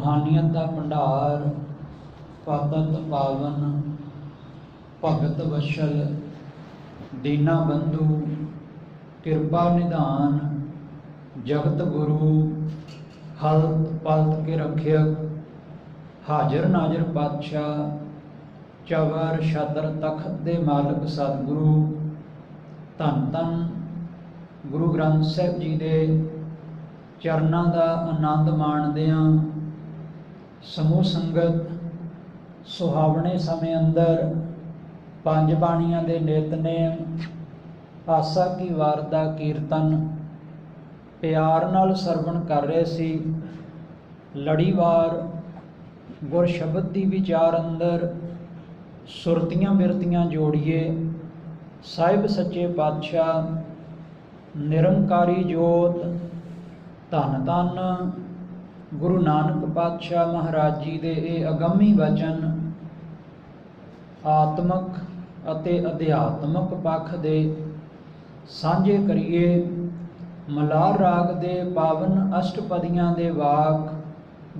रूहानियत का भंडार, पतत पावन, भगत वशल, दीना बंधु, कृपा निधान, जगत गुरु, हलत पलत के रखियक, हाजर नाजर पातशाह, चवर छतर तखत दे मालक सतगुरु, धन धन गुरु ग्रंथ साहिब जी दे चरनां दा आनंद माणदियां समूह संगत सुहावने समय अंदर पंज बाणियां दे नितनेम, आसा की वार दा कीर्तन प्यार नाल सरवण कर रहे सी। लड़ीवार गुर शब्द दी विचार अंदर सुरतियां बिरतियां जोड़िए। साहिब सच्चे पातशाह निरंकारी जोत धन धन गुरु नानक पातशाह महाराज जी दे ये अगमी वचन आत्मक अते अध्यात्मक पक्ष दे सांझे करिए। मलार राग दे पावन अष्टपदियां दे वाक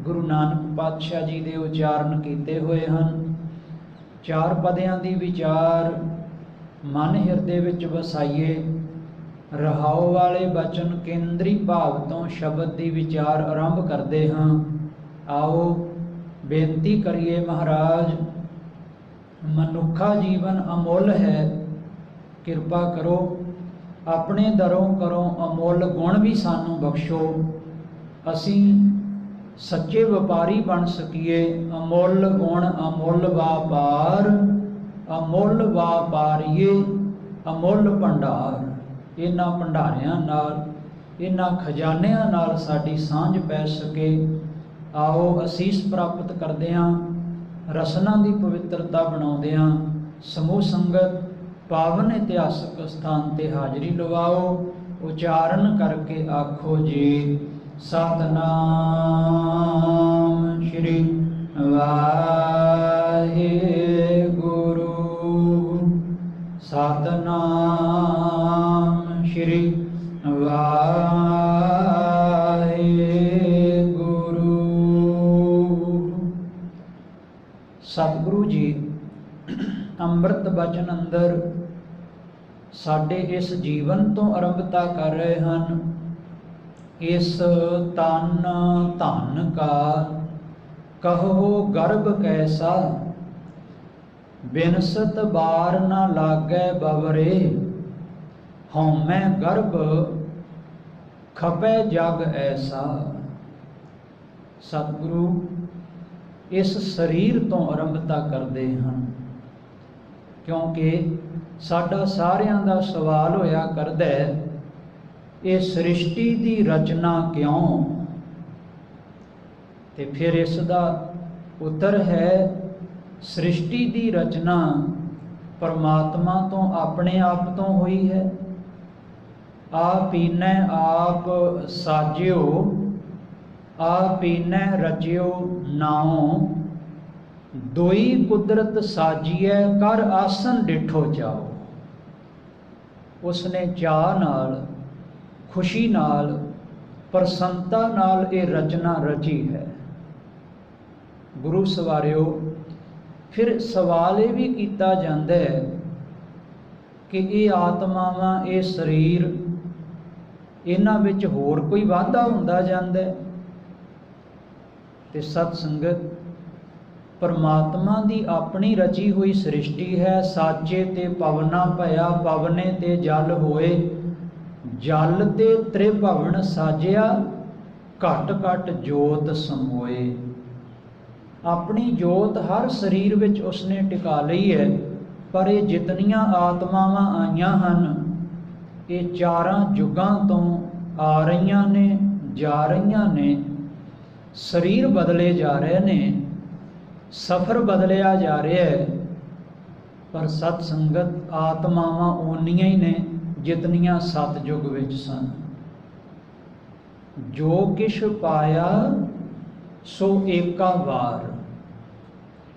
गुरु नानक पातशाह जी दे उचारण कीते हुए हैं। चार पदियां दी विचार मन हिरदे विच वसाइए। रहाओ वाले बचन केंद्री भाव तो शब्द की विचार आरंभ करते हाँ। आओ बेनती करिए महाराज, मनुखा जीवन अमुल है, कृपा करो अपने दरों करो अमुल गुण भी सानू बख्शो, असी सच्चे व्यापारी बन सकीए। अमुल गुण अमुल व्यापार, अमुल व्यापारीए अमुल भंडार। इन्हां भंडारियां नाल, इन्हां खजानियां नाल साडी सांझ पै सके। आओ असीस प्राप्त करदियां, रसना की पवित्रता बनाउंदियां समूह संगत पावन इतिहासक स्थान ते हाजरी लवाओ। उचारण करके आखो जी सतनाम श्री वाहिगुरु, सतनाम श्री वाहिगुरु। सतगुरु जी अंमृत बचन अंदर साडे इस जीवन तो आरंभता कर रहे हैं। इस तन धन का कहो गर्भ कैसा, बिनसत बार न लागै बवरे, हौमै गर्भ खपै जग ऐसा। सतगुरु इस शरीर तो आरंभता करते हैं, क्योंकि साडा सारियां दा सवाल होया करदा है, ये सृष्टि की रचना क्यों। ते फिर इसका उत्तर है, सृष्टि की रचना परमात्मा तो अपने आप तो हुई है। आप पीनै आप साजियो, आप पीनै रचियो नाओ, दोई कुदरत साजिए कर आसन डिठो जाओ। उसने चाह नाल, खुशी नाल, प्रसन्नता नाल ये रचना रची है। गुरु सवारियो, फिर सवाल ये भी किया जाता है कि ये आत्मावां, ये शरीर, इन्हां विच होर कोई वाधा हुंदा जांदा है। ते सत संगत परमात्मा की अपनी रची हुई सृष्टि है। साचे ते पवना भया, पवने ते जल होए, जल ते त्रिभवन साजिया, घट घट जोत समोए। अपनी जोत हर शरीर विच उसने टिका लई है। पर ये जितनियां आत्मावां आईयां हन, ये चारां जुगां तो आ रहीआं ने, जा रहीआं ने। शरीर बदले जा रहे ने, सफ़र बदलिया जा रहा है। पर सत संगत आत्मावां ओनियां ही ने जितनियां सतयुग विच सन। जो किश पाया सो एका वार,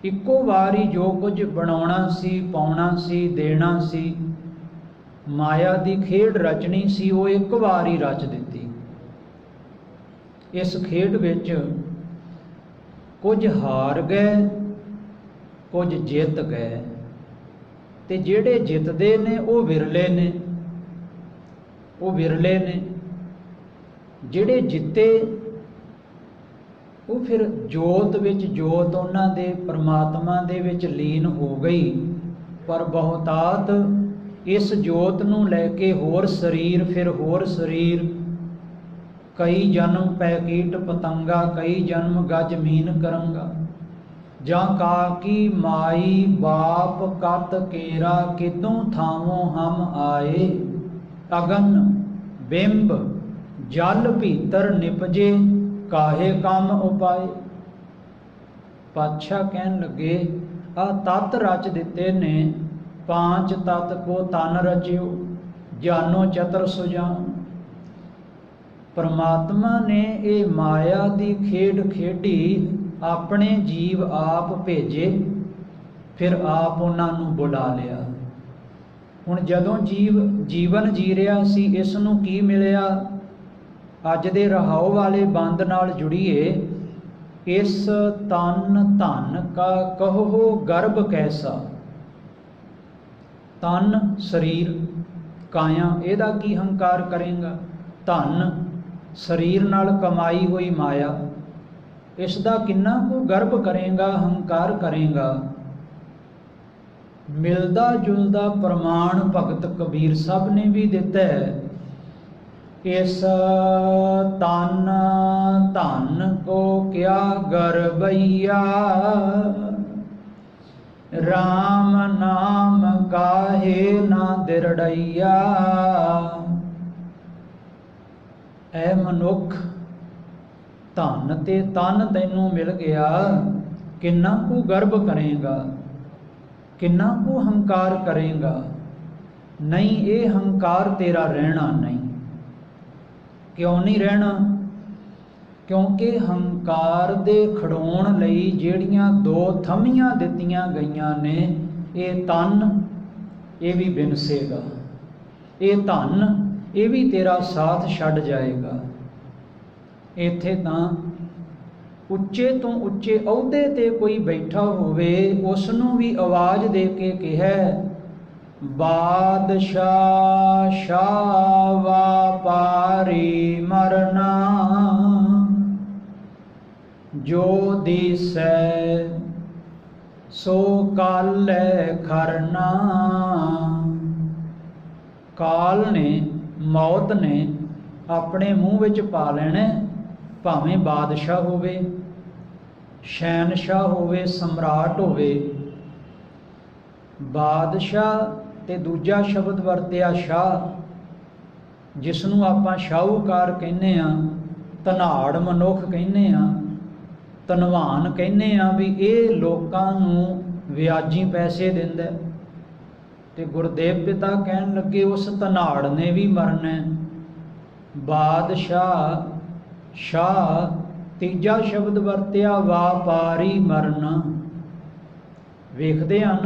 इक्को वार ही जो कुछ बनाउणा सी, पाउणा सी, देना सी, माया की खेड रचनी सी, वो एक बार ही रच दिती। इस खेड विच कुछ हार गए, कुछ जित गए। ते जिहड़े जितदे ने वो विरले ने, वो विरले ने। जिहड़े जिते वो फिर जोत विच जोत उन्हां दे परमात्मा दे विच लीन हो गई। पर बहुतात इस जोत नूं लैके होर शरीर, फिर होर शरीर, कई जन्म पै कीट पतंगा, कई जन्म गज मीन करंगा। जां काकी माई बाप कत केरा, किदों थावों हम आए। अगन बिंब जल भीतर निपजे, काहे काम उपाय। पातशाह कहन लगे आ तत्त रच दिते ने, पांच तत्त को तन रचियो, जानो चतर सुजान। परमात्मा ने ये माया दी खेड खेडी, अपने जीव आप भेजे, फिर आप उन्हां नूं बुला लिया। हुण जदों जीव जीवन जी रहा सी, इस नूं की मिलिया? अज दे रहाओ वाले बंद नाल जुड़िए। इस तन धन का कहो गर्भ कैसा। तन शरीर काया, ਇਹਦਾ की हंकार करेगा। धन शरीर नाल कमाई हुई माया, इसका किन्ना को गर्भ करेगा, हंकार करेगा। मिलदा जुलदा प्रमाण भगत कबीर साहब ने भी दिता है। इस तन धन को क्या गर्भैया, राम नाम काहे ना दिरड़ैया। ऐ मनुख, धन ते तन तैनू मिल गया, किन्ना कू गर्भ करेगा, किन्ना कू हंकार करेगा। नहीं, ये हंकार तेरा रहना नहीं। क्यों नहीं रहना? क्योंकि हंकार दे खड़ोण लई ਜਿਹੜੀਆਂ दो थमियां दित्तियां गईयां ने, ये तन ये भी बिनसेगा, ये धन ये भी तेरा साथ छड्ड जाएगा। इत्थे तां उच्चे तो उच्चे अहुदे ते कोई बैठा होवे, उसनूं भी आवाज़ दे के कहे, बादशाह शाह वापारी मरना, जो दिसै सो कालै खरना। काल ने, मौत ने अपने मूँह विच पा लैणा, भावें बादशाह होवे, शहनशाह होवे, सम्राट होवे। बादशाह ते दूजा शब्द वरतिया शाह, जिसनूं आपां शाहूकार कहने आ, धनाड़ मनुख कहने आ, धनवान कहने आ, भी ये लोकां नूं वियाजी पैसे दिंदा। ते गुरदेव पिता कहन लगे उस धनाड़ ने भी मरना। बादशाह शाह, तीजा शब्द वरतिया व्यापारी मरना। वेखदे हन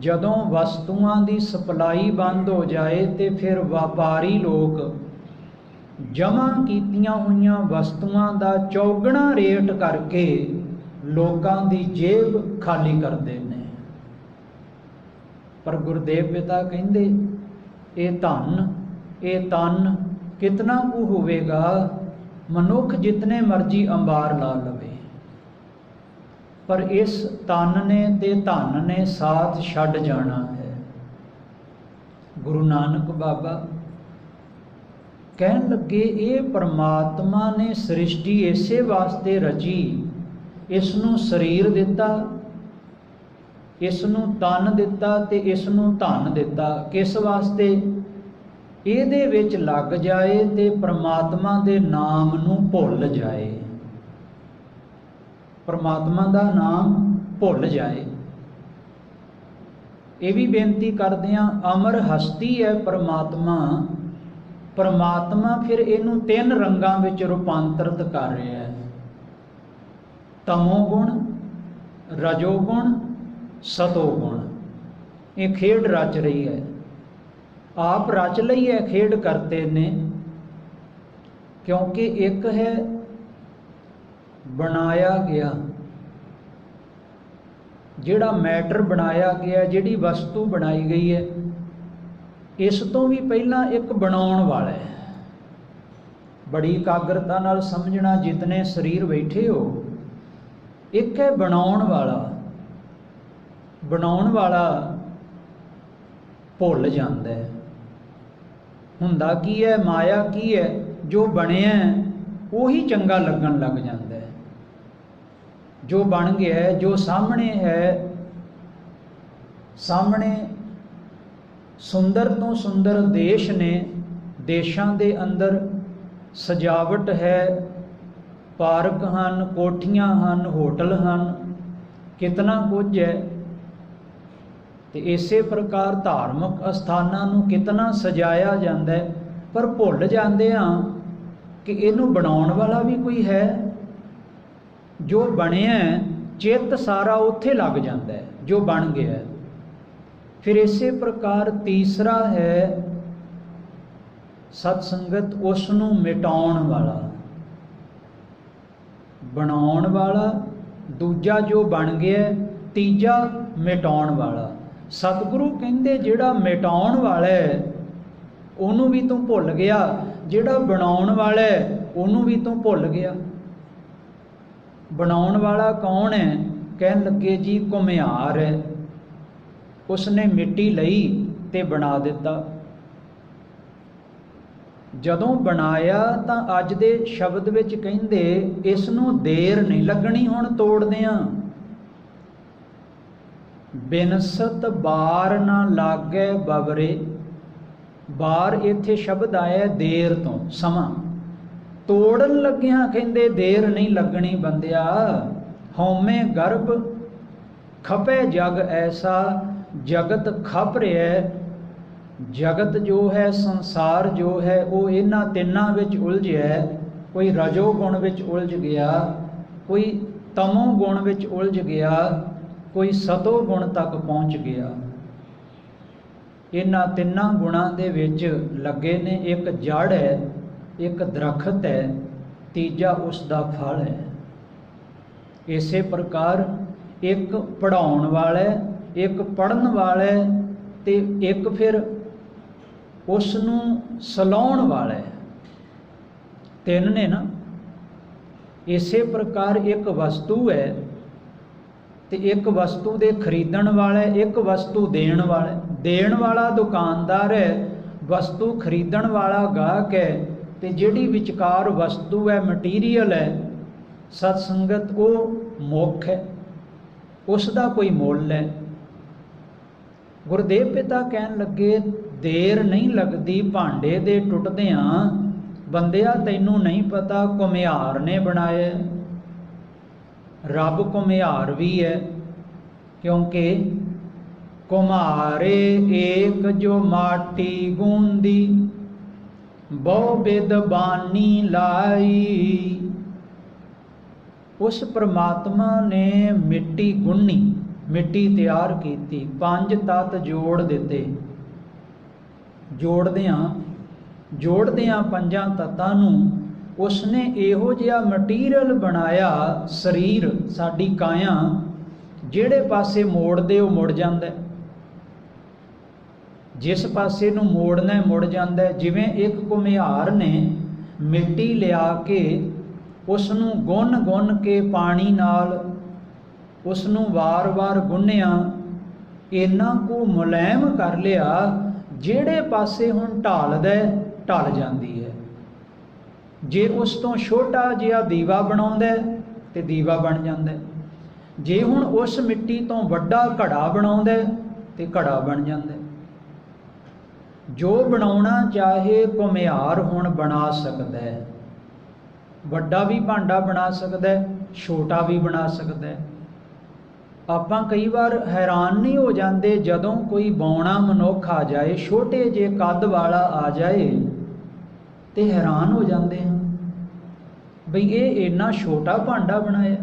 जदों वस्तुआं दी सप्लाई बंद हो जाए तो फिर व्यापारी लोग जमा कीतियां हुईयां वस्तुआं दा चौगुना रेट करके लोकां दी जेब खाली करते हैं। पर गुरदेव पिता कहते ये धन ये तन कितना कु होवेगा, मनुख जितने मर्जी अंबार ला लवे, पर इस तन ने ते धन ने साथ छड्ड जाना है। गुरु नानक बाबा कहन लगे ये परमात्मा ने सृष्टि इसे वास्ते रची, इसनूं शरीर दिता, इसनूं तन दिता ते इसनूं धन दिता। किस वास्ते? ਇਹਦੇ ਵਿੱਚ ਲੱਗ जाए तो परमात्मा के नाम नूं भुल जाए, परमात्मा का नाम भुल जाए। ये भी बेनती करते हैं, अमर हस्ती है परमात्मा, परमात्मा फिर इनू तीन रंगां विच रूपांतरित कर रहा है, तमोगुण, रजोगुण, सतोगुण। ये खेड रच रही है, आप रच लई है खेड करते ने। क्योंकि एक है बनाया गया, ਜਿਹੜਾ मैटर बनाया गया, ਜਿਹੜੀ वस्तु बनाई गई है, इस तो भी पहला एक बनाउण वाला है। बड़ी एकाग्रता नाल समझना, जितने शरीर बैठे हो, एक है बनाउण वाला। बनाउण वाला भुल जाता है। हुंदा की है, माया की है, जो बनिया उही चंगा लगन लग जाता है। जो बन गया है, जो सामने है, सामने सुंदर तो सुंदर देश ने, देशां दे अंदर सजावट है, पार्क हैं, कोठियां हैं, होटल हैं, कितना कुछ है। तो इसे प्रकार धार्मिक अस्थानां नूं कितना सजाया जाता है, पर भुल जाते हाँ कि इनू बनाउण वाला भी कोई है। जो बनिया चित्त सारा उत्थे लग जाता है, जो बन गया है। फिर इसे प्रकार तीसरा है सत्संगत, उसनू मिटाउण वाला। बनाउण वाला दूजा जो बन गया, तीजा मिटाउण वाला। सतगुरु कहंदे जिहड़ा मिटाउण वाला है उहनूं भी तूं भुल गया, जिहड़ा बनाउण वाला है उहनूं भी तूं भुल गया। बनाउण वाला कौन है? कहन लगे जी घुमियार है, उसने मिट्टी लई ते बना दिता। जदों बनाया तां अज दे शब्द विच कहिंदे इसनूं देर नहीं लगनी, हुण तोड़दे आं। बिनसत बार ना लागै बवरे, बार इत्थे शब्द आया देर तो, समा। तोड़न लग्या कहंदे देर नहीं लगनी बंदिया। हौमे गर्भ खपे जग ऐसा, जगत खप रहा है। जगत जो है, संसार जो है, वो इन्हां तिन्नां विच उलझिया है। कोई रजो गुण विच उलझ गया, कोई तमो गुण विच उलझ गया, कोई सतो गुण तक पहुँच गया। इन्हां तिन्नां गुणां दे विच लगे ने। एक जड़ है, एक दरखत है, तीजा उसका फल है। इसे प्रकार एक पढ़ाउण वाला है, एक पढ़न वाला है, ते एक फिर उसनूं सलाउण वाला है। तीन ने ना। इसे प्रकार एक वस्तु है ते एक वस्तु दे खरीदण वाला है, एक वस्तु देण वाला है। देण वाला दुकानदार है, वस्तु खरीदण वाला गाहक है, ते जिहड़ी विचकार वस्तु है, मटीरीयल है, सत्संगत वो मुख है, उसका कोई मुल है। गुरदेव पिता कहन लगे देर नहीं लगती भांडे दे टुटदियां, बंदिया तैनू नहीं पता घुमियार ने बनाया। रब घुमियार भी है, क्योंकि कुम्हारे एक जो माटी गूंदी, बहु बिद बानी लाई। उस परमात्मा ने मिट्टी गुन्नी, मिट्टी तैयार की, पंज तत्त जोड़ दिते। जोड़दियां पंजां तत्तां नूं उसने इहो जिहा मटीरियल बनाया, शरीर साडी काया, जिहड़े पासे मोड़ दे वो मुड़ जांदा है, जिस पासे नूं मोड़ना है मुड़ जांदा है। जिवें एक घुमियार ने मिट्टी लिया के उसनूं गुन गुन के पानी नाल उसनूं वार वार गुन्निया, इन्ना को मुलायम कर लिया, जिहड़े पासे हुण ढालदा ढल जांदी है। जे उस तो छोटा जिहा दीवा बनाउंदा ते दीवा बन जांदा है। जे हुण उस मिट्टी तो वड्डा घड़ा बनाउंदा ते घड़ा बन जांदा है। जो बनाउणा चाहे घुमियार हुण बना सकदा है। वड्डा भी भांडा बना सकदा है, छोटा भी बना सकदा है। आपां कई बार हैरान नहीं हो जाते जदों कोई बौना मनुख आ जाए, छोटे जे कद वाला आ जाए तो हैरान हो जाते हैं बई ये इन्ना छोटा भांडा बनाया,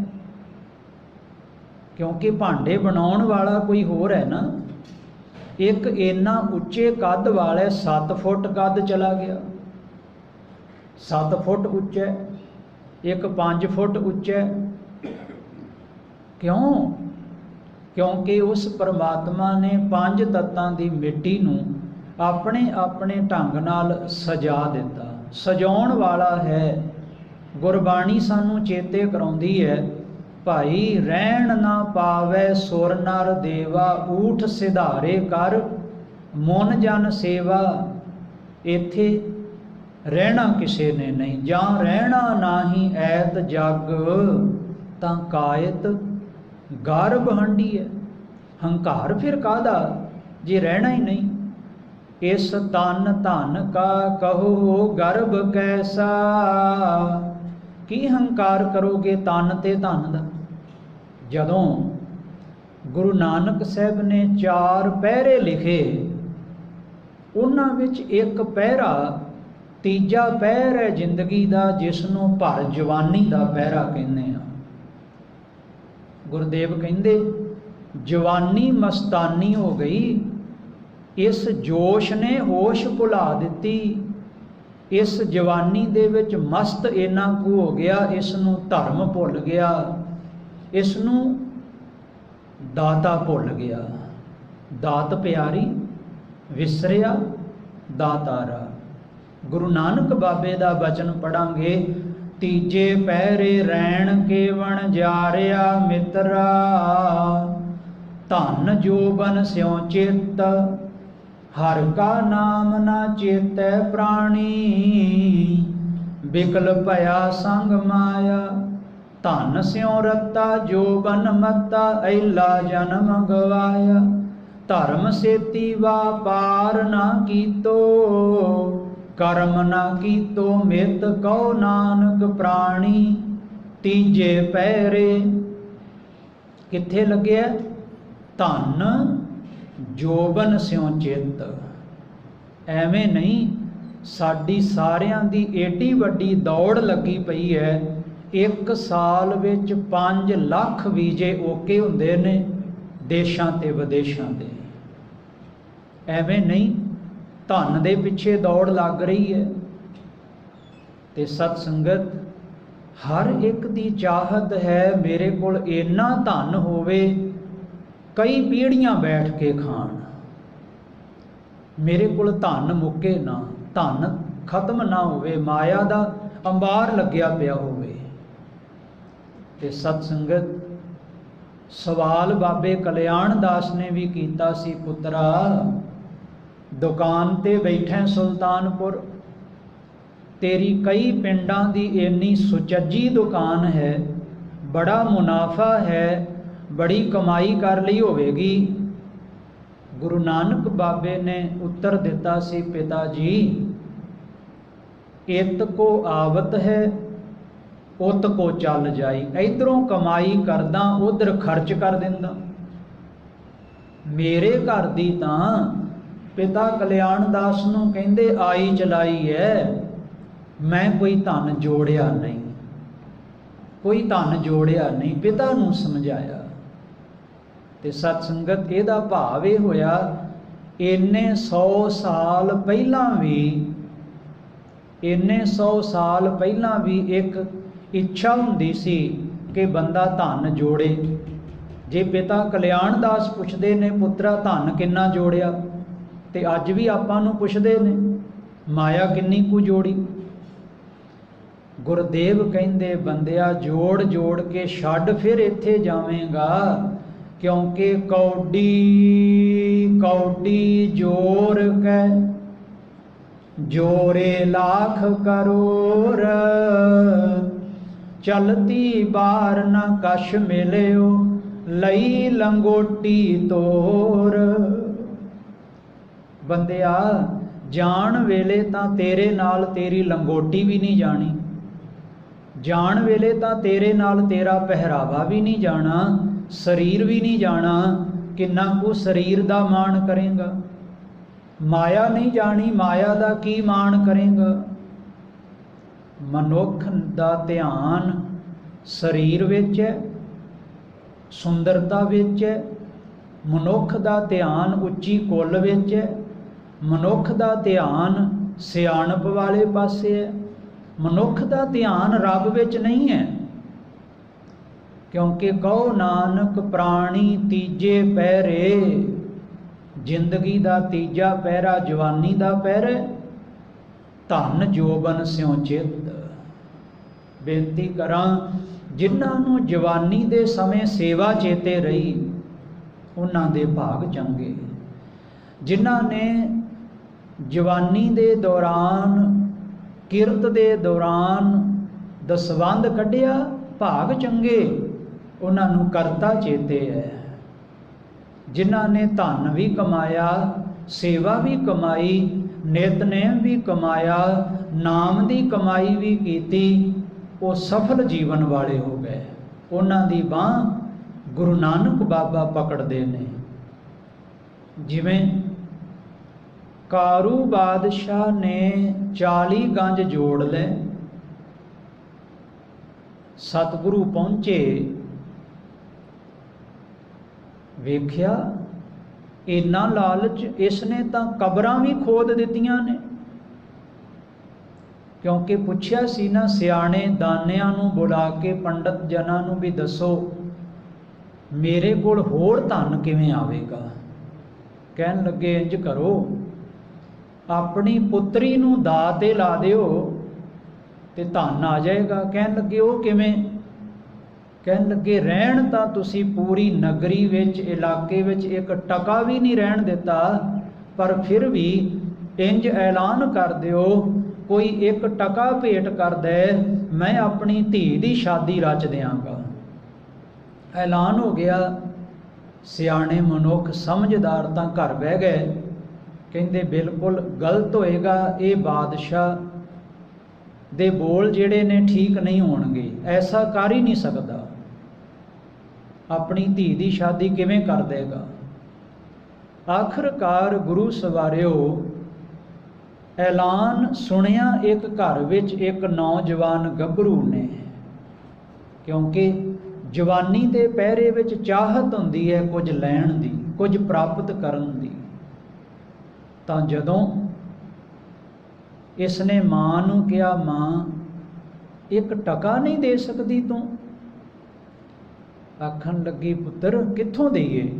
क्योंकि भांडे बनाउण वाला कोई होर है ना। एक इन्ना उच्चे कद वाला 7 फुट कद चला गया, 7 फुट उच्चा, एक 5 फुट उच्चा है। क्यों? क्योंकि उस परमात्मा ने 5 तत्तां दी मिट्टी नूं अपने अपने ढंग नाल सजा दिता, सजाउण वाला है। गुरबाणी सानू चेते कराउंदी है, भाई रहण ना पावै सुर नर देवा, ऊठ सिधारे कर मुन जन सेवा। इत्थे रहना किसे ने नहीं, जां रहना नाही ऐत जग, तां कायत गर्भ हंडी है। हंकार फिर कादा जे रहना ही नहीं। इस तन धन का कहो गर्भ कैसा, की हंकार करोगे तन ते धन दा। जदों गुरु नानक साहब ने 4 ਪਹਿਰੇ लिखे, उन्हां विच एक ਪਹਿਰਾ तीजा ਪਹਿਰ है जिंदगी का, जिसनों भर जवानी का ਪਹਿਰਾ कहने आ। गुरुदेव कहंदे जवानी मस्तानी हो गई, इस जोश ने होश भुला दिती। इस जवानी दे विच मस्त इन्ना कु हो गया, इसनूं धर्म भुल गया, इसनूं दाता भुल गया। दात प्यारी विसरिया दातारा। गुरु नानक बाबे दा बचन पढ़ांगे, तीजे ਪਹਿਰੇ रैण केवण जारिया मित्रा, धन जोबन स्यों चित, हर का नाम ना चेतै प्राणी, बिकल भया संग माया, धन स्यों रता जोबन मता, ऐला जन्म गवाया, धर्म सेती वापार ना कीतो, कर्म ना कीतो मित कहो नानक प्राणी। तीजे ਪਹਿਰੇ कित्थे लगे? धन जोबन स्यों चित। एवें नहीं, साडी सारियां दी एडी वड्डी दौड़ लगी पई है। 1 साल विच 5 लाख वीजे ओके हुंदे ने देशां ते विदेशां दे। एवें नहीं, धन दे पिछे दौड़ लग रही है। ते सत संगत, हर एक दी चाहत है मेरे कोल इन्ना धन होवे, कई पीढ़ियां बैठ के खाण, मेरे कोल धन मुके ना, धन खत्म ना होवे, माया दा अंबार लग्या पिया होवे। ते सत संगत, सवाल बाबे कल्याण दास ने भी कीता सी, पुत्रा दुकान ते बैठे सुल्तानपुर, तेरी कई पिंडां दी इन्नी सुचज्जी दुकान है, बड़ा मुनाफा है, बड़ी कमाई कर ली होवेगी। गुरु नानक बाबे ने उत्तर दिता सी, पिता जी इत को आवत है उत को चल जाई। इधरों कमाई करदा उधर खर्च कर दिंदा। मेरे घर दी तां पिता कल्याण दास नूं कहंदे आई चलाई है, मैं कोई धन जोड़िया नहीं, कोई धन जोड़िया नहीं, पिता नूं समझाया। ते सत संगत, इहदा भाव ये होया, इन्ने 100 साल पहलां भी, इन्ने 100 साल पहलां भी एक इच्छा हुंदी सी कि बंदा धन जोड़े। जे पिता कल्याण दास पुछदे ने, पुत्रा धन किन्ना जोड़िया, ते अज भी आपां नूं पुछदे ने माया किन्नी कु जोड़ी। गुरदेव कहंदे, बंदिया जोड़ जोड़ के छड्ड फिर इत्थे जावेंगा, क्योंकि कौडी कौडी जोर कै जोरे लाख करोड़, चलती बार न कश मिलियो, लई लंगोटी तोर। बंदिया जान वेले तां तेरे नाल तेरी लंगोटी भी नहीं जानी, जान वेले तां तेरे नाल तेरा पहरावा भी नहीं जाना, शरीर भी नहीं जाना, किन्ना कु शरीर दा मान करेगा। माया नहीं जानी, माया दा की मान करेगा। मनुख दा ध्यान शरीर विच है, सुंदरता विच है, मनुख दा ध्यान उच्ची कुल विच है, मनुख दा ध्यान सियाणप वाले पासे है, ਮਨੁੱਖ ਦਾ ਧਿਆਨ ਰੱਬ ਵਿੱਚ ਨਹੀਂ ਹੈ, ਕਿਉਂਕਿ ਕਹੋ ਨਾਨਕ ਪ੍ਰਾਣੀ ਤੀਜੇ ਪਹਿਰੇ। ਜ਼ਿੰਦਗੀ ਦਾ ਤੀਜਾ ਪਹਿਰਾ ਜਵਾਨੀ ਦਾ ਪਹਿਰਾ। ਧਨ ਜੋਬਨ ਸਿਉ ਚਿੱਤ। ਬੇਨਤੀ ਕਰਾਂ, ਜਿਨ੍ਹਾਂ ਨੂੰ ਜਵਾਨੀ ਦੇ ਸਮੇਂ ਸੇਵਾ ਚੇਤੇ ਰਹੀ ਉਹਨਾਂ ਦੇ ਭਾਗ ਚੰਗੇ। ਜਿਨ੍ਹਾਂ ਨੇ ਜਵਾਨੀ ਦੇ ਦੌਰਾਨ, ਕਿਰਤ ਦੇ ਦੌਰਾਨ ਦਸਵੰਧ ਕੱਢਿਆ, ਭਾਗ ਚੰਗੇ, ਉਹਨਾਂ ਨੂੰ ਕਰਤਾ ਚੇਤੇ ਹੈ। ਜਿਨ੍ਹਾਂ ਨੇ ਧਨ ਵੀ ਕਮਾਇਆ, ਸੇਵਾ ਵੀ ਕਮਾਈ, ਨਿਤਨੇਮ ਵੀ ਕਮਾਇਆ, ਨਾਮ ਦੀ ਕਮਾਈ ਵੀ ਕੀਤੀ, ਉਹ ਸਫਲ ਜੀਵਨ ਵਾਲੇ ਹੋ ਗਏ। ਉਹਨਾਂ ਦੀ ਬਾਂਹ ਗੁਰੂ ਨਾਨਕ ਬਾਬਾ ਪਕੜਦੇ ਨੇ। ਜਿਵੇਂ ਕਾਰੂ ਬਾਦਸ਼ਾਹ ਨੇ 40 ਗੰਜ ਜੋੜ ਲਏ, ਸਤਿਗੁਰੂ ਪਹੁੰਚੇ, ਵੇਖਿਆ ਇੰਨਾ ਲਾਲਚ, ਇਸਨੇ ਤਾਂ ਕਬਰਾਂ ਵੀ ਖੋਦ ਦਿੱਤੀਆਂ ਨੇ। ਕਿਉਂਕਿ ਪੁੱਛਿਆ ਸੀ ਨਾ ਸਿਆਣੇ ਦਾਨਿਆਂ ਨੂੰ ਬੁਲਾ ਕੇ, ਪੰਡਤ ਜਨਾਂ ਨੂੰ ਵੀ ਦੱਸੋ ਮੇਰੇ ਕੋਲ ਹੋਰ ਧਨ ਕਿਵੇਂ ਆਵੇਗਾ। ਕਹਿਣ ਲੱਗੇ ਇੰਜ ਕਰੋ, ਆਪਣੀ ਪੁੱਤਰੀ ਨੂੰ ਦਾਅ ਤੇ ਲਾ ਦਿਓ ਤੇ ਧਨ ਆ ਜਾਏਗਾ। ਕਹਿਣ ਲੱਗੇ ਉਹ ਕਿਵੇਂ? ਕਹਿਣ ਲੱਗੇ ਰਹਿਣ ਤਾਂ ਤੁਸੀਂ ਪੂਰੀ ਨਗਰੀ ਵਿੱਚ, ਇਲਾਕੇ ਵਿੱਚ ਇੱਕ ਟਕਾ ਵੀ ਨਹੀਂ ਰਹਿਣ ਦਿੱਤਾ, ਪਰ ਫਿਰ ਵੀ ਇੰਜ ਐਲਾਨ ਕਰ ਦਿਓ, ਕੋਈ 1 ਟਕਾ ਭੇਟ ਕਰ ਦੇ, ਮੈਂ ਆਪਣੀ ਧੀ ਦੀ ਸ਼ਾਦੀ ਰਚ ਦਿਆਂਗਾ। ਐਲਾਨ ਹੋ ਗਿਆ। ਸਿਆਣੇ ਮਨੁੱਖ ਸਮਝਦਾਰ ਤਾਂ ਘਰ ਬਹਿ ਗਏ, ਕਹਿੰਦੇ ਬਿਲਕੁਲ ਗਲਤ ਹੋਏਗਾ, ਇਹ ਬਾਦਸ਼ਾਹ ਦੇ ਬੋਲ ਜਿਹੜੇ ਨੇ ਠੀਕ ਨਹੀਂ ਹੋਣਗੇ, ਐਸਾ ਕਰ ਹੀ ਨਹੀਂ ਸਕਦਾ, ਆਪਣੀ ਧੀ ਦੀ ਸ਼ਾਦੀ ਕਿਵੇਂ ਕਰ ਦੇਗਾ। ਆਖਰਕਾਰ ਗੁਰੂ ਸਵਾਰਿਓ ਐਲਾਨ ਸੁਣਿਆ। ਇੱਕ ਘਰ ਵਿੱਚ ਇੱਕ ਨੌਜਵਾਨ ਗੱਭਰੂ ਨੇ, ਕਿਉਂਕਿ ਜਵਾਨੀ ਦੇ ਪਹਿਰੇ ਵਿੱਚ ਚਾਹਤ ਹੁੰਦੀ ਹੈ ਕੁਝ ਲੈਣ ਦੀ, ਕੁਝ ਪ੍ਰਾਪਤ ਕਰਨ ਦੀ। ਤਾਂ ਜਦੋਂ ਇਸ ਨੇ ਮਾਂ ਨੂੰ ਕਿਹਾ, ਮਾਂ 1 ਟਕਾ ਨਹੀਂ ਦੇ ਸਕਦੀ ਤੂੰ? ਆਖਣ ਲੱਗੀ, ਪੁੱਤਰ ਕਿੱਥੋਂ ਦੇਈਏ,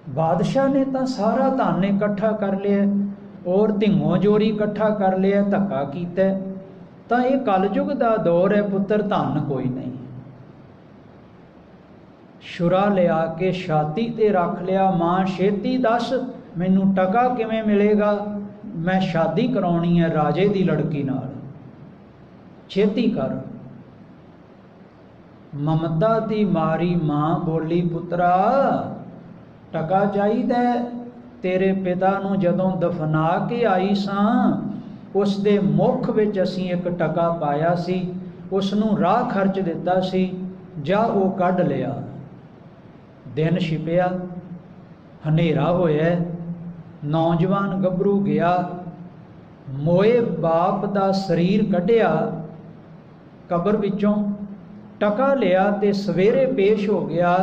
ਬਾਦਸ਼ਾਹ ਨੇ ਤਾਂ ਸਾਰਾ ਧਨ ਇਕੱਠਾ ਕਰ ਲਿਆ, ਔਰ ਧਿੰਗੋਂ ਜੋਰੀ ਇਕੱਠਾ ਕਰ ਲਿਆ, ਧੱਕਾ ਕੀਤਾ, ਤਾਂ ਇਹ ਕਲਯੁਗ ਦਾ ਦੌਰ ਹੈ ਪੁੱਤਰ, ਧਨ ਕੋਈ ਨਹੀਂ। ਸ਼ੁਰਾ ਲਿਆ ਕੇ ਛਾਤੀ ਤੇ ਰੱਖ ਲਿਆ, ਮਾਂ ਛੇਤੀ ਦੱਸ ਮੈਨੂੰ ਟਕਾ ਕਿਵੇਂ ਮਿਲੇਗਾ, ਮੈਂ ਸ਼ਾਦੀ ਕਰਾਉਣੀ ਹੈ ਰਾਜੇ ਦੀ ਲੜਕੀ ਨਾਲ, ਛੇਤੀ ਕਰ। ਮਮਤਾ ਦੀ ਮਾਰੀ ਮਾਂ ਬੋਲੀ, ਪੁੱਤਰਾ ਟਕਾ ਚਾਹੀਦਾ, ਤੇਰੇ ਪਿਤਾ ਨੂੰ ਜਦੋਂ ਦਫਨਾ ਕੇ ਆਈ ਸਾਂ, ਉਸ ਦੇ ਮੁੱਖ ਵਿੱਚ ਅਸੀਂ 1 ਟਕਾ ਪਾਇਆ ਸੀ, ਉਸ ਨੂੰ ਰਾਹ ਖਰਚ ਦਿੱਤਾ ਸੀ, ਜਾ ਉਹ ਕੱਢ ਲਿਆ। ਦਿਨ ਛਿਪਿਆ, ਹਨੇਰਾ ਹੋਇਆ, ਨੌਜਵਾਨ ਗੱਭਰੂ ਗਿਆ, ਮੋਏ ਬਾਪ ਦਾ ਸਰੀਰ ਕੱਢਿਆ ਕਬਰ ਵਿੱਚੋਂ, ਟਕਾ ਲਿਆ ਤੇ ਸਵੇਰੇ ਪੇਸ਼ ਹੋ ਗਿਆ।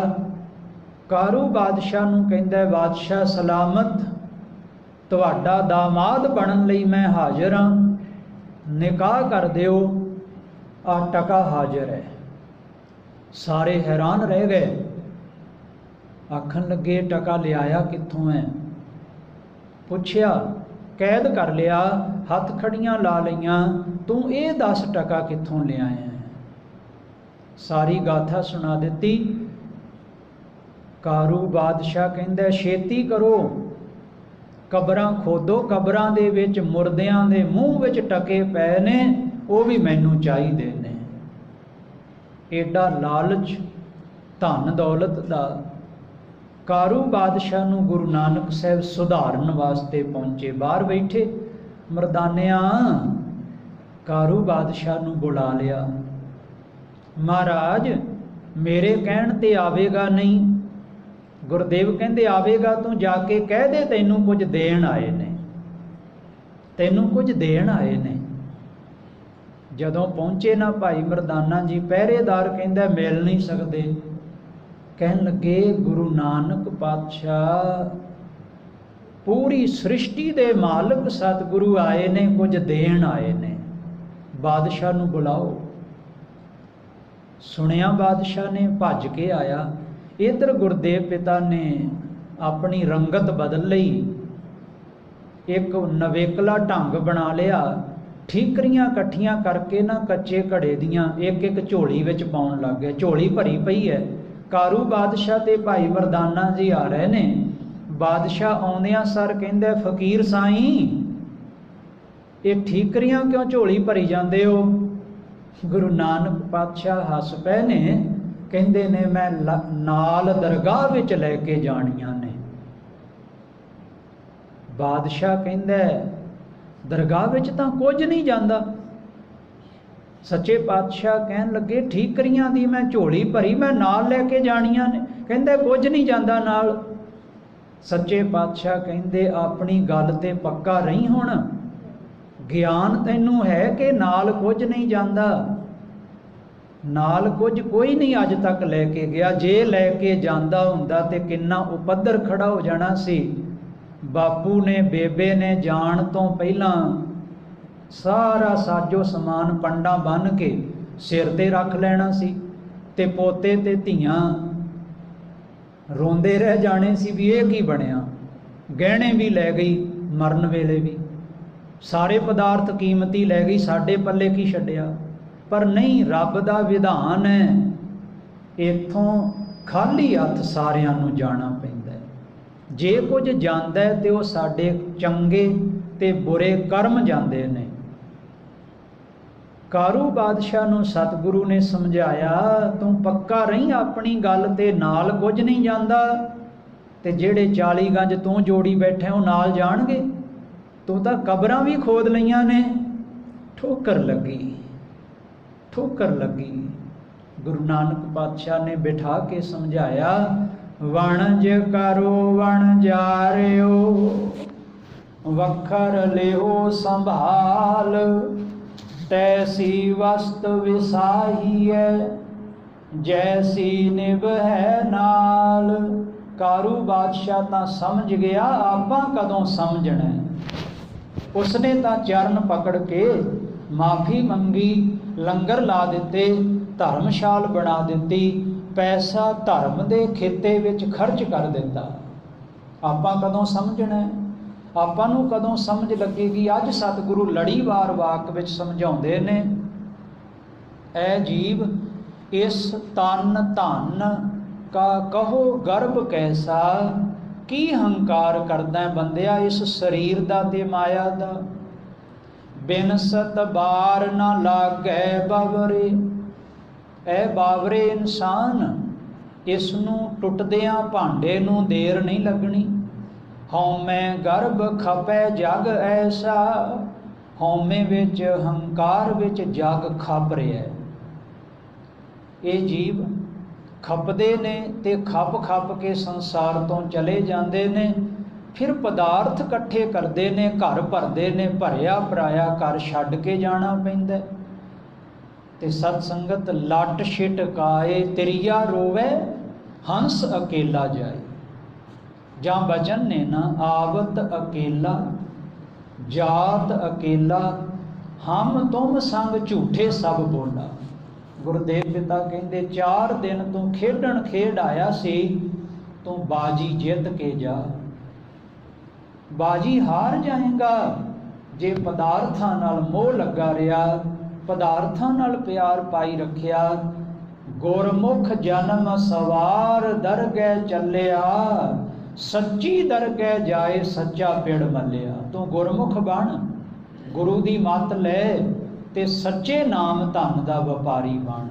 ਕਾਰੂ ਬਾਦਸ਼ਾਹ ਨੂੰ ਕਹਿੰਦਾ, ਬਾਦਸ਼ਾਹ ਸਲਾਮਤ, ਤੁਹਾਡਾ ਦਾਮਾਦ ਬਣਨ ਲਈ ਮੈਂ ਹਾਜ਼ਰ ਹਾਂ, ਨਿਕਾਹ ਕਰ ਦਿਓ, ਆਹ ਟਕਾ ਹਾਜ਼ਰ ਹੈ। ਸਾਰੇ ਹੈਰਾਨ ਰਹਿ ਗਏ, ਆਖਣ ਲੱਗੇ ਟਕਾ ਲਿਆਇਆ ਕਿੱਥੋਂ ਹੈ? ਪੁੱਛਿਆ, ਕੈਦ ਕਰ ਲਿਆ, ਹੱਥ ਖੜੀਆਂ ਲਾ ਲਈਆਂ, ਤੂੰ ਇਹ ਦੱਸ ਟਕਾ ਕਿੱਥੋਂ ਲਿਆਇਆ? ਸਾਰੀ ਗਾਥਾ ਸੁਣਾ ਦਿੱਤੀ। ਕਾਰੂ ਬਾਦਸ਼ਾਹ ਕਹਿੰਦਾ, ਛੇਤੀ ਕਰੋ, ਕਬਰਾਂ ਖੋਦੋ, ਕਬਰਾਂ ਦੇ ਵਿੱਚ ਮੁਰਦਿਆਂ ਦੇ ਮੂੰਹ ਵਿੱਚ ਟਕੇ ਪਏ ਨੇ, ਉਹ ਵੀ ਮੈਨੂੰ ਚਾਹੀਦੇ ਨੇ। ਏਡਾ ਲਾਲਚ ਧਨ ਦੌਲਤ ਦਾ। ਕਾਰੂ ਬਾਦਸ਼ਾਹ ਨੂੰ ਗੁਰੂ ਨਾਨਕ ਸਾਹਿਬ ਸੁਧਾਰਨ ਵਾਸਤੇ ਪਹੁੰਚੇ, ਬਾਹਰ ਬੈਠੇ ਮਰਦਾਨਿਆਂ। ਕਾਰੂ ਬਾਦਸ਼ਾਹ ਨੂੰ ਬੁਲਾ ਲਿਆ, ਮਹਾਰਾਜ ਮੇਰੇ ਕਹਿਣ ਤੇ ਆਵੇਗਾ ਨਹੀਂ? ਗੁਰਦੇਵ ਕਹਿੰਦੇ, ਆਵੇਗਾ, ਤੂੰ ਜਾ ਕੇ ਕਹਿ ਦੇ ਤੈਨੂੰ ਕੁਝ ਦੇਣ ਆਏ ਨੇ, ਤੈਨੂੰ ਕੁਝ ਦੇਣ ਆਏ ਨੇ। ਜਦੋਂ ਪਹੁੰਚੇ ਨਾ ਭਾਈ ਮਰਦਾਨਾ ਜੀ, ਪਹਿਰੇਦਾਰ ਕਹਿੰਦਾ ਮਿਲ ਨਹੀਂ ਸਕਦੇ। ਕਹਿਣ ਲੱਗੇ, ਗੁਰੂ ਨਾਨਕ ਪਾਤਸ਼ਾਹ ਪੂਰੀ ਸ੍ਰਿਸ਼ਟੀ ਦੇ ਮਾਲਕ ਸਤਿਗੁਰੂ ਆਏ ਨੇ, ਕੁਝ ਦੇਣ ਆਏ ਨੇ। ਬਾਦਸ਼ਾਹ ਨੂੰ ਬੁਲਾਓ। ਸੁਣਿਆ ਬਾਦਸ਼ਾਹ ਨੇ, ਭੱਜ ਕੇ ਆਇਆ। ਇੱਧਰ ਗੁਰਦੇਵ ਪਿਤਾ ਨੇ ਆਪਣੀ ਰੰਗਤ ਬਦਲ ਲਈ, ਇੱਕ ਨਵੇਕਲਾ ਢੰਗ ਬਣਾ ਲਿਆ। ਠੀਕਰੀਆਂ ਇਕੱਠੀਆਂ ਕਰਕੇ ਨਾ ਕੱਚੇ ਘੜੇ ਦੀਆਂ ਇੱਕ ਇੱਕ ਝੋਲੀ ਵਿੱਚ ਪਾਉਣ ਲੱਗ ਗਏ। ਝੋਲੀ ਭਰੀ ਪਈ ਹੈ। ਕਾਰੂ ਬਾਦਸ਼ਾਹ ਤੇ ਭਾਈ ਮਰਦਾਨਾ ਜੀ ਆ ਰਹੇ ਨੇ। ਬਾਦਸ਼ਾਹ ਆਉਂਦਿਆਂ ਸਰ ਕਹਿੰਦਾ, ਫਕੀਰ ਸਾਈਂ, ਇਹ ਠੀਕਰੀਆਂ ਕਿਉਂ ਝੋਲੀ ਭਰੀ ਜਾਂਦੇ ਹੋ? ਗੁਰੂ ਨਾਨਕ ਪਾਤਸ਼ਾਹ ਹੱਸ ਪਏ ਨੇ, ਕਹਿੰਦੇ ਨੇ ਮੈਂ ਨਾਲ ਦਰਗਾਹ ਵਿੱਚ ਲੈ ਕੇ ਜਾਣੀਆਂ ਨੇ। ਬਾਦਸ਼ਾਹ ਕਹਿੰਦਾ, ਦਰਗਾਹ ਵਿੱਚ ਤਾਂ ਕੁਝ ਨਹੀਂ ਜਾਂਦਾ। ਸੱਚੇ ਪਾਤਸ਼ਾਹ ਕਹਿਣ ਲੱਗੇ, ਠੀਕਰੀਆਂ ਦੀ ਮੈਂ ਝੋਲੀ ਭਰੀ, ਮੈਂ ਨਾਲ ਲੈ ਕੇ ਜਾਣੀਆਂ ਨੇ। ਕਹਿੰਦਾ ਕੁਝ ਨਹੀਂ ਜਾਂਦਾ ਨਾਲ। ਸੱਚੇ ਪਾਤਸ਼ਾਹ ਕਹਿੰਦੇ, ਆਪਣੀ ਗੱਲ ਤੇ ਪੱਕਾ ਰਹੀ। ਹੁਣ ਗਿਆਨ ਤੈਨੂੰ ਹੈ ਕਿ ਨਾਲ ਕੁਝ ਨਹੀਂ ਜਾਂਦਾ? ਨਾਲ ਕੁਝ ਕੋਈ ਨਹੀਂ ਅੱਜ ਤੱਕ ਲੈ ਕੇ ਗਿਆ। ਜੇ ਲੈ ਕੇ ਜਾਂਦਾ ਹੁੰਦਾ ਤੇ ਕਿੰਨਾ ਉਪੱਦਰ ਖੜਾ ਹੋ ਜਾਣਾ ਸੀ। ਬਾਪੂ ਨੇ, ਬੇਬੇ ਨੇ ਜਾਣ ਤੋਂ ਪਹਿਲਾਂ ਸਾਰਾ ਸਾਜੋ ਸਮਾਨ ਪੰਡਾਂ ਬੰਨ੍ਹ ਕੇ ਸਿਰ ਤੇ ਰੱਖ ਲੈਣਾ ਸੀ, ਤੇ ਪੋਤੇ ਤੇ ਧੀਆਂ ਰੋਂਦੇ ਰਹਿ ਜਾਣੇ ਸੀ ਵੀ ਇਹ ਕੀ ਬਣਿਆ। ਗਹਿਣੇ ਵੀ ਲੈ ਗਈ, ਮਰਨ ਵੇਲੇ ਵੀ ਸਾਰੇ ਪਦਾਰਥ ਕੀਮਤੀ ਲੈ ਗਈ, ਸਾਡੇ ਪੱਲੇ ਕੀ ਛੱਡਿਆ। ਪਰ ਨਹੀਂ, ਰੱਬ ਦਾ ਵਿਧਾਨ ਹੈ, ਇੱਥੋਂ ਖਾਲੀ ਹੱਥ ਸਾਰਿਆਂ ਨੂੰ ਜਾਣਾ ਪੈਂਦਾ ਹੈ। ਜੇ ਕੁਝ ਜਾਂਦਾ ਹੈ ਤੇ ਉਹ ਸਾਡੇ ਚੰਗੇ ਤੇ ਬੁਰੇ ਕਰਮ ਜਾਂਦੇ ਨੇ। ਕਾਰੂ ਬਾਦਸ਼ਾਹ ਨੂੰ ਸਤਿਗੁਰੂ ਨੇ ਸਮਝਾਇਆ, ਤੂੰ ਪੱਕਾ ਰਹੀਂ ਆਪਣੀ ਗੱਲ ਤੇ, ਨਾਲ ਕੁਝ ਨਹੀਂ ਜਾਂਦਾ। ਤੇ ਜਿਹੜੇ 40 ਗੰਜ ਤੂੰ ਜੋੜੀ ਬੈਠਾ ਉਹ ਨਾਲ ਜਾਣਗੇ? ਤੂੰ ਤਾਂ ਕਬਰਾਂ ਵੀ ਖੋਦ ਲਈਆਂ ਨੇ। ਠੋਕਰ ਲੱਗੀ, ਠੋਕਰ ਲੱਗੀ। ਗੁਰੂ ਨਾਨਕ ਪਾਤਸ਼ਾਹ ਨੇ ਬਿਠਾ ਕੇ ਸਮਝਾਇਆ, ਵਣਜ ਕਰੋ ਵਣਜਾਰਿਓ, ਵਖਰ ਲਿਓ ਸੰਭਾਲ, ਤੈਸੀ ਵਸਤ ਵਿਸਾਹੀਐ, ਜੈਸੀ ਨਿਭੈ ਨਾਲ। ਕਾਰੂ ਬਾਦਸ਼ਾਹ ਤਾਂ ਸਮਝ ਗਿਆ, ਆਪਾਂ ਕਦੋਂ ਸਮਝਣਾ। ਉਸਨੇ ਤਾਂ ਚਰਨ ਪਕੜ ਕੇ ਮਾਫੀ ਮੰਗੀ, ਲੰਗਰ ਲਾ ਦਿੱਤੇ, ਧਰਮਸ਼ਾਲ ਬਣਾ ਦਿੱਤੀ, ਪੈਸਾ ਧਰਮ ਦੇ ਖਿੱਤੇ ਵਿੱਚ ਖਰਚ ਕਰ ਦਿੱਤਾ। ਆਪਾਂ ਕਦੋਂ ਸਮਝਣਾ? ਆਪਾਂ ਨੂੰ ਕਦੋਂ ਸਮਝ ਲੱਗੇਗੀ? ਅੱਜ ਸਤਿਗੁਰੂ ਲੜੀਵਾਰ ਵਾਕ ਵਿੱਚ ਸਮਝਾਉਂਦੇ ਨੇ, ਐ ਜੀਵ ਇਸ ਤਨ ਧਨ ਕਾ ਕਹੋ ਗਰਭ ਕੈਸਾ। ਕੀ ਹੰਕਾਰ ਕਰਦਾ ਬੰਦਿਆ ਇਸ ਸਰੀਰ ਦਾ ਤੇ ਮਾਇਆ ਦਾ। ਬਿਨਸਤ ਬਾਰ ਨਾ ਲਾਗੈ ਬਾਵਰੇ, ਐ ਬਾਵਰੇ ਇਨਸਾਨ, ਇਸ ਨੂੰ ਟੁੱਟਦਿਆਂ ਭਾਂਡੇ ਨੂੰ ਦੇਰ ਨਹੀਂ ਲੱਗਣੀ। ਹਉਮੈ ਗਰਭ ਖਪੈ ਜਗ ਐਸਾ, ਹਉਮੈ ਵਿੱਚ ਹੰਕਾਰ ਵਿੱਚ ਜਗ ਖਪ ਰਿਹਾ। ਇਹ ਜੀਵ ਖਪਦੇ ਨੇ ਤੇ ਖਪ ਖਪ ਕੇ ਸੰਸਾਰ ਤੋਂ ਚਲੇ ਜਾਂਦੇ ਨੇ। ਫਿਰ ਪਦਾਰਥ ਇਕੱਠੇ ਕਰਦੇ ਨੇ, ਘਰ ਭਰਦੇ ਨੇ, ਭਰਿਆ ਭਰਾਇਆ ਘਰ ਛੱਡ ਕੇ ਜਾਣਾ ਪੈਂਦਾ। ਤੇ ਸਤ ਸੰਗਤ ਲੱਟ ਛਿਟਕਾਏ, ਤ੍ਰਿਆ ਰੋਵੇ ਹੰਸ ਅਕੇਲਾ ਜਾਏ। ਜਾਂ ਬਚਨ ਨੇ ਨਾ, ਆਵਤ ਅਕੇਲਾ ਜਾਤ ਅਕੇਲਾ, ਹਮ ਤੁਮ ਸੰਗ ਝੂਠੇ ਸਭ ਬੋਲਾ। ਗੁਰਦੇਵ ਪਿਤਾ ਕਹਿੰਦੇ, 4 ਦਿਨ ਤੂੰ ਖੇਡਣ ਖੇਡ ਆਇਆ ਸੀ, ਤੂੰ ਬਾਜੀ ਜਿੱਤ ਕੇ ਜਾ। ਬਾਜੀ ਹਾਰ ਜਾਏਗਾ ਜੇ ਪਦਾਰਥਾਂ ਨਾਲ ਮੋਹ ਲੱਗਾ ਰਿਹਾ, ਪਦਾਰਥਾਂ ਨਾਲ ਪਿਆਰ ਪਾਈ ਰੱਖਿਆ। ਗੁਰਮੁਖ ਜਨਮ ਸਵਾਰ ਦਰਗਹਿ ਚੱਲਿਆ, ਸੱਚੀ ਦਰਗਹਿ ਜਾਏ ਸੱਚਾ ਪਿੜ ਮੱਲਿਆ। ਤੂੰ ਗੁਰਮੁਖ ਬਣ, ਗੁਰੂ ਦੀ ਮੱਤ ਲੈ ਤੇ ਸੱਚੇ ਨਾਮ ਧਨ ਦਾ ਵਪਾਰੀ ਬਣ।